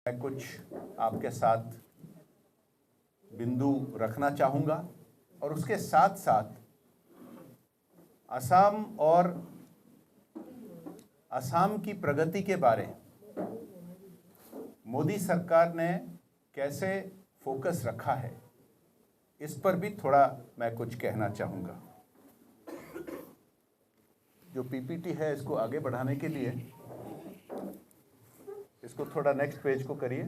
मैं कुछ आपके साथ बिंदु रखना चाहूँगा और उसके साथ साथ असम की प्रगति के बारे मोदी सरकार ने कैसे फोकस रखा है इस पर भी थोड़ा मैं कुछ कहना चाहूँगा। जो पीपीटी है इसको आगे बढ़ाने के लिए इसको थोड़ा नेक्स्ट पेज को करिए।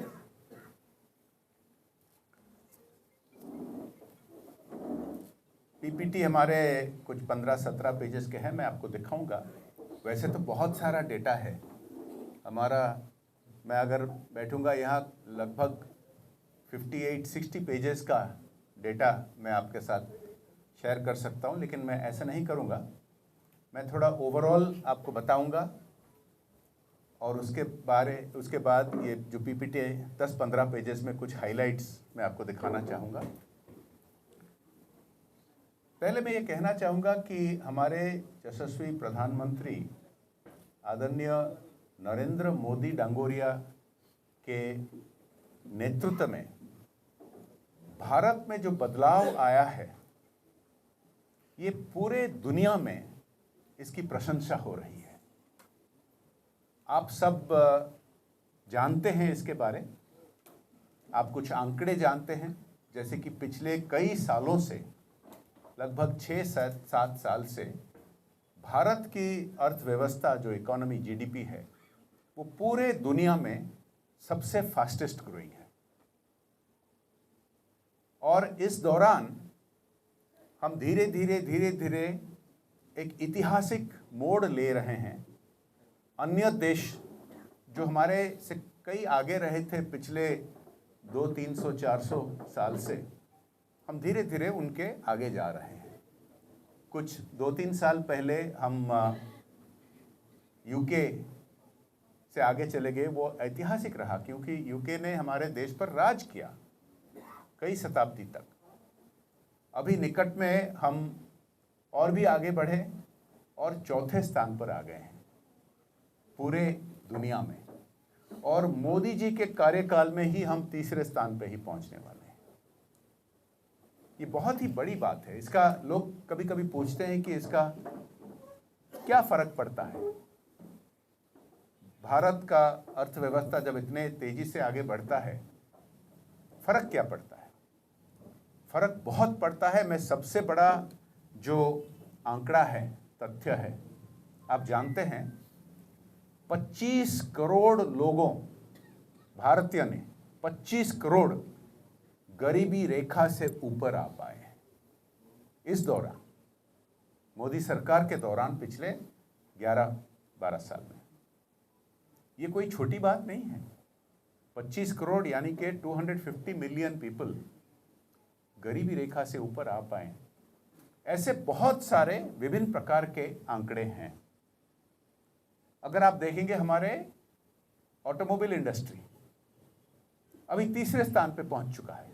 पीपीटी हमारे कुछ 15-17 पेजेस के हैं, मैं आपको दिखाऊंगा। वैसे तो बहुत सारा डेटा है हमारा, मैं अगर बैठूंगा यहाँ लगभग 58-60 पेजेस का डेटा मैं आपके साथ शेयर कर सकता हूँ, लेकिन मैं ऐसा नहीं करूँगा। मैं थोड़ा ओवरऑल आपको बताऊँगा और उसके बाद ये जो पीपीटी 10-15 पेजेस में कुछ हाइलाइट्स मैं आपको दिखाना चाहूँगा। पहले मैं ये कहना चाहूँगा कि हमारे यशस्वी प्रधानमंत्री आदरणीय नरेंद्र मोदी डांगोरिया के नेतृत्व में भारत में जो बदलाव आया है, ये पूरे दुनिया में इसकी प्रशंसा हो रही है। आप सब जानते हैं इसके बारे, आप कुछ आंकड़े जानते हैं, जैसे कि पिछले कई सालों से लगभग 6-7 साल से भारत की अर्थव्यवस्था जो इकोनॉमी जीडीपी है वो पूरे दुनिया में सबसे फास्टेस्ट ग्रोइंग है। और इस दौरान हम धीरे धीरे एक ऐतिहासिक मोड़ ले रहे हैं। अन्य देश जो हमारे से कई आगे रहे थे पिछले 200-300-400 साल से, हम धीरे धीरे उनके आगे जा रहे हैं। कुछ 2-3 साल पहले हम यूके से आगे चले गए। वो ऐतिहासिक रहा क्योंकि यूके ने हमारे देश पर राज किया कई शताब्दी तक। अभी निकट में हम और भी आगे बढ़े और चौथे स्थान पर आ गए हैं पूरे दुनिया में, और मोदी जी के कार्यकाल में ही हम तीसरे स्थान पे ही पहुंचने वाले हैं। ये बहुत ही बड़ी बात है। इसका लोग कभी कभी पूछते हैं कि इसका क्या फर्क पड़ता है। भारत का अर्थव्यवस्था जब इतने तेजी से आगे बढ़ता है, फर्क क्या पड़ता है? फर्क बहुत पड़ता है। मैं सबसे बड़ा जो आंकड़ा है, तथ्य है, आप जानते हैं 25 करोड़ लोगों, भारतीय ने 25 करोड़ गरीबी रेखा से ऊपर आ पाए हैं इस दौरान, मोदी सरकार के दौरान, पिछले 11-12 साल में। ये कोई छोटी बात नहीं है। 25 करोड़ यानी कि 250 मिलियन पीपल गरीबी रेखा से ऊपर आ पाए। ऐसे बहुत सारे विभिन्न प्रकार के आंकड़े हैं। अगर आप देखेंगे हमारे ऑटोमोबाइल इंडस्ट्री अभी तीसरे स्थान पे पहुंच चुका है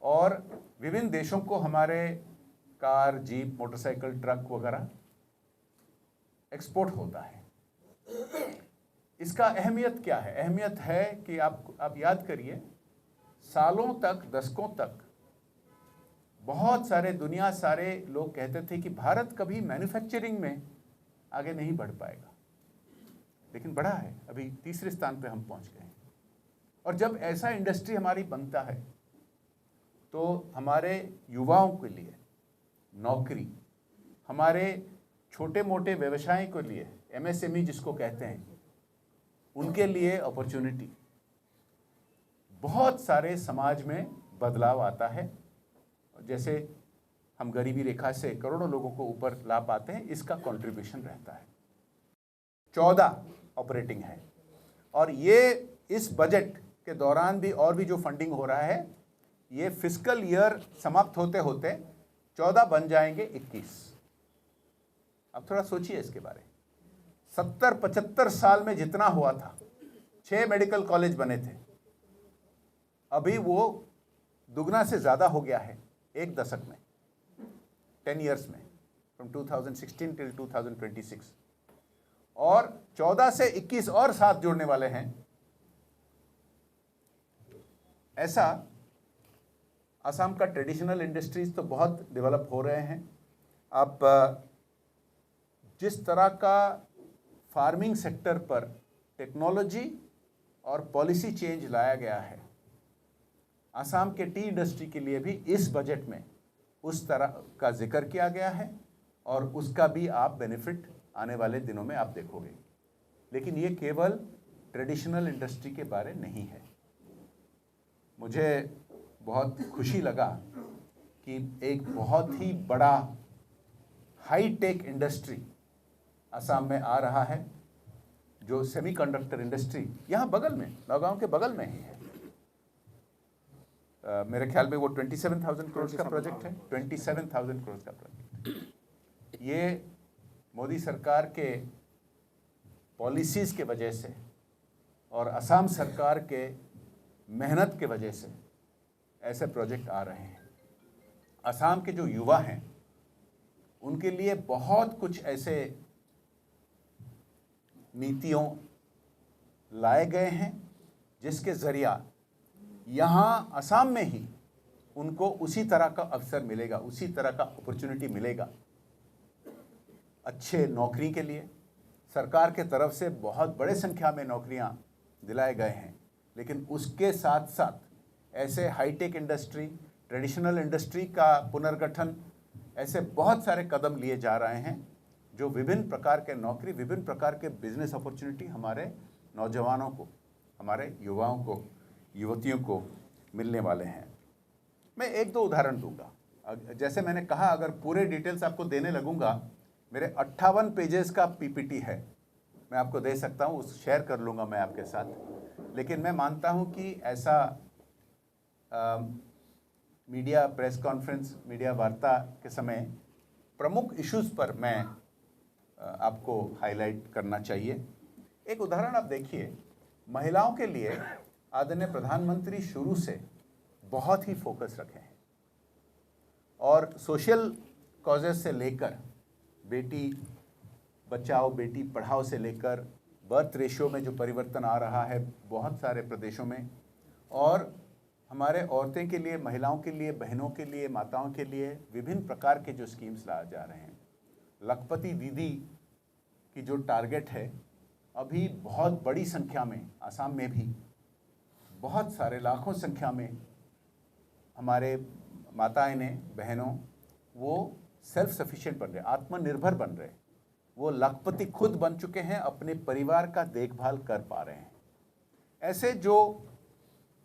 और विभिन्न देशों को हमारे कार, जीप, मोटरसाइकिल, ट्रक वगैरह एक्सपोर्ट होता है। इसका अहमियत क्या है? अहमियत है कि आप याद करिए, सालों तक, दशकों तक बहुत सारे सारे लोग कहते थे कि भारत कभी मैन्युफैक्चरिंग में आगे नहीं बढ़ पाएगा, लेकिन बढ़ा है। अभी तीसरे स्थान पे हम पहुंच गए हैं। और जब ऐसा इंडस्ट्री हमारी बनता है तो हमारे युवाओं के लिए नौकरी, हमारे छोटे मोटे व्यवसाय के लिए, एमएसएमई जिसको कहते हैं, उनके लिए अपॉर्चुनिटी, बहुत सारे समाज में बदलाव आता है। जैसे हम गरीबी रेखा से करोड़ों लोगों को ऊपर ला पाते हैं, इसका कंट्रीब्यूशन रहता है। 14 ऑपरेटिंग है और ये इस बजट के दौरान भी और भी जो फंडिंग हो रहा है, ये फिस्कल ईयर समाप्त होते होते 14 बन जाएंगे 21। अब थोड़ा सोचिए इसके बारे। 70-75 साल में जितना हुआ था, 6 मेडिकल कॉलेज बने थे, अभी वो दुगना से ज़्यादा हो गया है एक दशक में, 10 ईयर्स में, फ्रॉम 2016 टिल 2026। और 14 से 21 और साथ जुड़ने वाले हैं ऐसा असम का ट्रेडिशनल इंडस्ट्रीज तो बहुत डेवलप हो रहे हैं। अब जिस तरह का फार्मिंग सेक्टर पर टेक्नोलॉजी और पॉलिसी चेंज लाया गया है, असम के टी इंडस्ट्री के लिए भी इस बजट में उस तरह का जिक्र किया गया है और उसका भी आप बेनिफिट आने वाले दिनों में आप देखोगे। लेकिन ये केवल ट्रेडिशनल इंडस्ट्री के बारे नहीं है। मुझे बहुत खुशी लगा कि एक बहुत ही बड़ा हाई टेक इंडस्ट्री असम में आ रहा है, जो सेमीकंडक्टर इंडस्ट्री यहाँ बगल में, नौगांव के बगल में ही है। मेरे ख्याल में वो 27,000 करोड़ का प्रोजेक्ट है, 27,000 करोड़ का प्रोजेक्ट। ये मोदी सरकार के पॉलिसीज़ के वजह से और असम सरकार के मेहनत के वजह से ऐसे प्रोजेक्ट आ रहे हैं। असम के जो युवा हैं उनके लिए बहुत कुछ ऐसे नीतियों लाए गए हैं जिसके ज़रिया यहाँ असम में ही उनको उसी तरह का अवसर मिलेगा, उसी तरह का अपॉर्चुनिटी मिलेगा। अच्छे नौकरी के लिए सरकार के तरफ से बहुत बड़े संख्या में नौकरियाँ दिलाए गए हैं, लेकिन उसके साथ साथ ऐसे हाईटेक इंडस्ट्री, ट्रेडिशनल इंडस्ट्री का पुनर्गठन, ऐसे बहुत सारे कदम लिए जा रहे हैं जो विभिन्न प्रकार के नौकरी, विभिन्न प्रकार के बिजनेस अपॉर्चुनिटी हमारे नौजवानों को, हमारे युवाओं को, युवतियों को मिलने वाले हैं। मैं एक दो उदाहरण दूंगा। जैसे मैंने कहा, अगर पूरे डिटेल्स आपको देने लगूंगा, मेरे 58 पेजेस का पीपीटी है, मैं आपको दे सकता हूँ, उस शेयर कर लूँगा मैं आपके साथ। लेकिन मैं मानता हूँ कि ऐसा मीडिया प्रेस कॉन्फ्रेंस, मीडिया वार्ता के समय प्रमुख इश्यूज़ पर मैं आपको हाईलाइट करना चाहिए। एक उदाहरण आप देखिए, महिलाओं के लिए आदरणीय प्रधानमंत्री शुरू से बहुत ही फोकस रखे हैं और सोशल कॉजेस से लेकर बेटी बचाओ बेटी पढ़ाओ से लेकर बर्थ रेशियो में जो परिवर्तन आ रहा है बहुत सारे प्रदेशों में, और हमारे औरतें के लिए, महिलाओं के लिए, बहनों के लिए, माताओं के लिए विभिन्न प्रकार के जो स्कीम्स लाए जा रहे हैं। लखपति दीदी की जो टारगेट है, अभी बहुत बड़ी संख्या में असम में भी बहुत सारे लाखों संख्या में हमारे माताएं ने, बहनों, वो सेल्फ सफिशिएंट बन रहे, आत्मनिर्भर बन रहे, वो लखपति खुद बन चुके हैं, अपने परिवार का देखभाल कर पा रहे हैं। ऐसे जो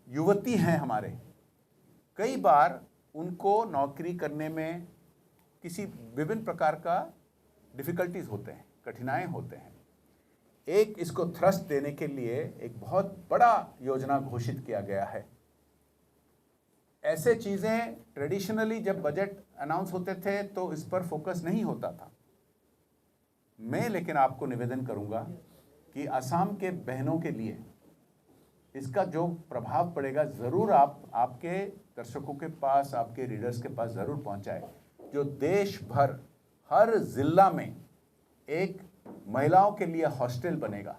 युवती हैं हमारे, कई बार उनको नौकरी करने में किसी विभिन्न प्रकार का डिफ़िकल्टीज होते हैं, कठिनाई होते हैं। एक इसको थ्रस्ट देने के लिए एक बहुत बड़ा योजना घोषित किया गया है। ऐसे चीज़ें ट्रेडिशनली जब बजट अनाउंस होते थे तो इस पर फोकस नहीं होता था। मैं लेकिन आपको निवेदन करूंगा कि असम के बहनों के लिए इसका जो प्रभाव पड़ेगा ज़रूर आप आपके दर्शकों के पास, आपके रीडर्स के पास ज़रूर पहुंचाए। जो देश भर हर ज़िला में एक महिलाओं के लिए हॉस्टल बनेगा।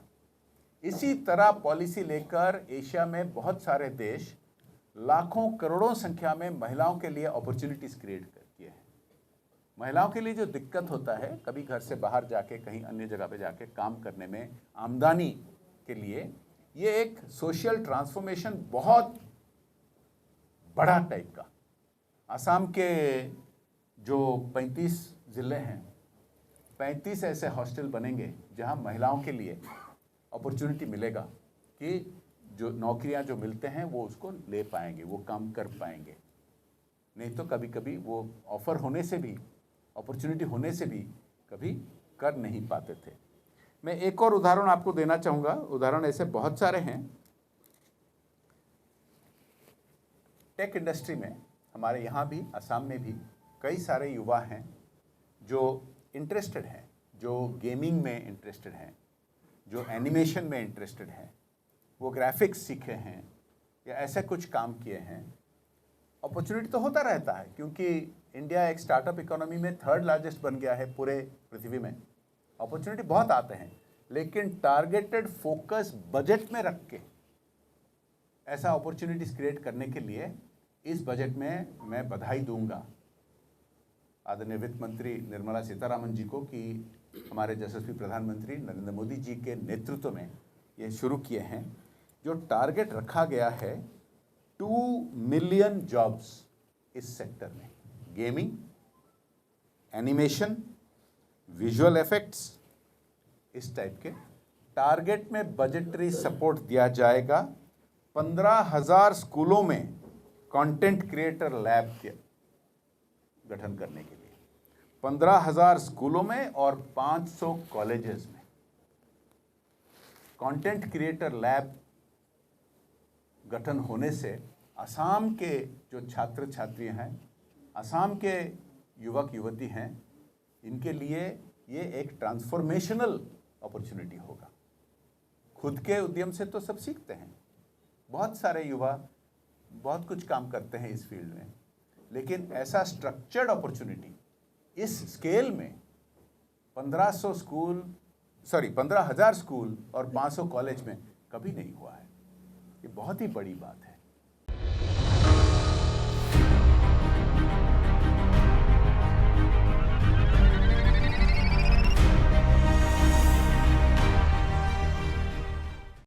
इसी तरह पॉलिसी लेकर एशिया में बहुत सारे देश लाखों करोड़ों संख्या में महिलाओं के लिए अपॉर्चुनिटीज़ क्रिएट किए हैं। महिलाओं के लिए जो दिक्कत होता है, कभी घर से बाहर जाके कहीं अन्य जगह पे जाके काम करने में, आमदनी के लिए, ये एक सोशल ट्रांसफॉर्मेशन बहुत बड़ा टाइप का। असम के जो 35 ज़िले हैं, 35 ऐसे हॉस्टल बनेंगे जहां महिलाओं के लिए अपॉर्चुनिटी मिलेगा कि जो नौकरियां जो मिलते हैं वो उसको ले पाएंगे, वो काम कर पाएंगे। नहीं तो कभी कभी वो ऑफ़र होने से भी, अपॉर्चुनिटी होने से भी कभी कर नहीं पाते थे। मैं एक और उदाहरण आपको देना चाहूँगा। उदाहरण ऐसे बहुत सारे हैं। टेक इंडस्ट्री में हमारे यहाँ भी, असम में भी कई सारे युवा हैं जो इंटरेस्टेड हैं, जो गेमिंग में इंटरेस्टेड हैं, जो एनिमेशन में इंटरेस्टेड हैं, वो ग्राफिक्स सीखे हैं या ऐसे कुछ काम किए हैं। अपॉर्चुनिटी तो होता रहता है क्योंकि इंडिया एक स्टार्टअप इकोनॉमी में 3rd लार्जेस्ट बन गया है पूरे पृथ्वी में। अपॉर्चुनिटी बहुत आते हैं, लेकिन टारगेटेड फोकस बजट में रख के ऐसा अपॉर्चुनिटीज़ क्रिएट करने के लिए इस बजट में मैं बधाई दूंगा आदरणीय वित्त मंत्री निर्मला सीतारामन जी को कि हमारे यशस्वी प्रधानमंत्री नरेंद्र मोदी जी के नेतृत्व में ये शुरू किए हैं। जो टारगेट रखा गया है 2 मिलियन जॉब्स इस सेक्टर में, गेमिंग, एनिमेशन, विजुअल इफेक्ट्स, इस टाइप के टारगेट में बजटरी सपोर्ट दिया जाएगा। 15,000 स्कूलों में कंटेंट क्रिएटर लैब के गठन करने के लिए, 15,000 स्कूलों में और 500 कॉलेजेस में कंटेंट क्रिएटर लैब गठन होने से असम के जो छात्र छात्रियां हैं, असम के युवक युवती हैं, इनके लिए ये एक ट्रांसफॉर्मेशनल अपॉर्चुनिटी होगा। खुद के उद्यम से तो सब सीखते हैं, बहुत सारे युवा बहुत कुछ काम करते हैं इस फील्ड में, लेकिन ऐसा स्ट्रक्चर्ड अपॉर्चुनिटी इस स्केल में 1500 स्कूल 15,000 स्कूल और 500 कॉलेज में कभी नहीं हुआ है। ये बहुत ही बड़ी बात है।